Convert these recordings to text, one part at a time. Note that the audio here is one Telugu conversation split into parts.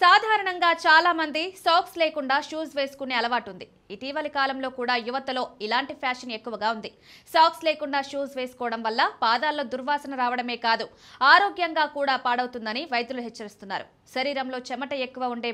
సాధారణంగా చాలా మంది సాక్స్ లేకుండా షూస్ వేసుకునే అలవాటు ఉంది. ఇటీవలి కాలంలో కూడా యువతలో ఇలాంటి ఫ్యాషన్ ఎక్కువగా ఉంది. సాక్స్ లేకుండా షూస్ వేసుకోవడం వల్ల పాదాల్లో దుర్వాసన రావడమే కాదు, ఆరోగ్యంగా కూడా పాడవుతుందని వైద్యులు హెచ్చరిస్తున్నారు. శరీరంలో చెమట ఎక్కువ ఉండే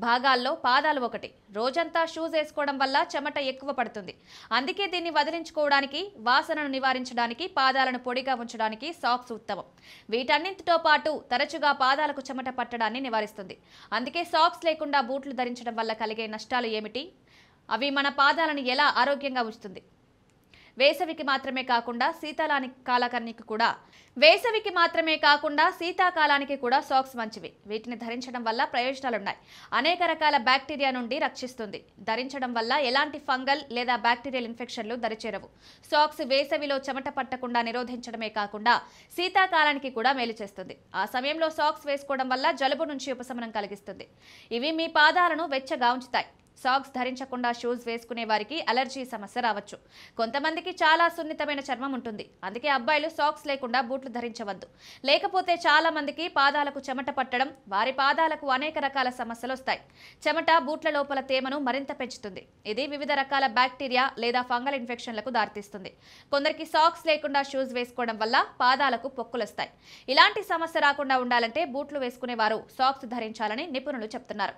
భాగాల్లో పాదాలు ఒకటి. రోజంతా షూస్ వేసుకోవడం వల్ల చెమట ఎక్కువ పడుతుంది. అందుకే దీన్ని వదిలించుకోవడానికి, వాసనను నివారించడానికి, పాదాలను పొడిగా ఉంచడానికి సాక్స్ ఉత్తమం. వీటన్నింటితో పాటు తరచుగా పాదాలకు చెమట పట్టడాన్ని నివారిస్తుంది. అందుకే సాక్స్ లేకుండా బూట్లు ధరించడం వల్ల కలిగే నష్టాలు ఏమిటి? అవి మన పాదాలను ఎలా ఆరోగ్యంగా ఉంచుతుంది? వేసవికి మాత్రమే కాకుండా శీతాకాలానికి కూడా సాక్స్ మంచివి. వీటిని ధరించడం వల్ల ప్రయోజనాలున్నాయి. అనేక రకాల బ్యాక్టీరియా నుండి రక్షిస్తుంది. ధరించడం వల్ల ఎలాంటి ఫంగల్ లేదా బ్యాక్టీరియల్ ఇన్ఫెక్షన్లు దరిచేరవు. సాక్స్ వేసవిలో చెమట పట్టకుండా నిరోధించడమే కాకుండా శీతాకాలానికి కూడా మేలు చేస్తుంది. ఆ సమయంలో సాక్స్ వేసుకోవడం వల్ల జలుబు నుంచి ఉపశమనం కలిగిస్తుంది. ఇవి మీ పాదాలను వెచ్చగా ఉంచుతాయి. సాక్స్ ధరించకుండా షూస్ వేసుకునే వారికి అలర్జీ సమస్య రావచ్చు. కొంతమందికి చాలా సున్నితమైన చర్మం ఉంటుంది. అందుకే అబ్బాయిలు సాక్స్ లేకుండా బూట్లు ధరించవద్దు. లేకపోతే చాలా మందికి పాదాలకు చెమట పట్టడం, వారి పాదాలకు అనేక రకాల సమస్యలు వస్తాయి. చెమట బూట్ల లోపల తేమను మరింత పెంచుతుంది. ఇది వివిధ రకాల బ్యాక్టీరియా లేదా ఫంగల్ ఇన్ఫెక్షన్లకు దారితీస్తుంది. కొందరికి సాక్స్ లేకుండా షూస్ వేసుకోవడం వల్ల పాదాలకు పొక్కులు వస్తాయి. ఇలాంటి సమస్య రాకుండా ఉండాలంటే బూట్లు వేసుకునే వారు సాక్స్ ధరించాలని నిపుణులు చెప్తున్నారు.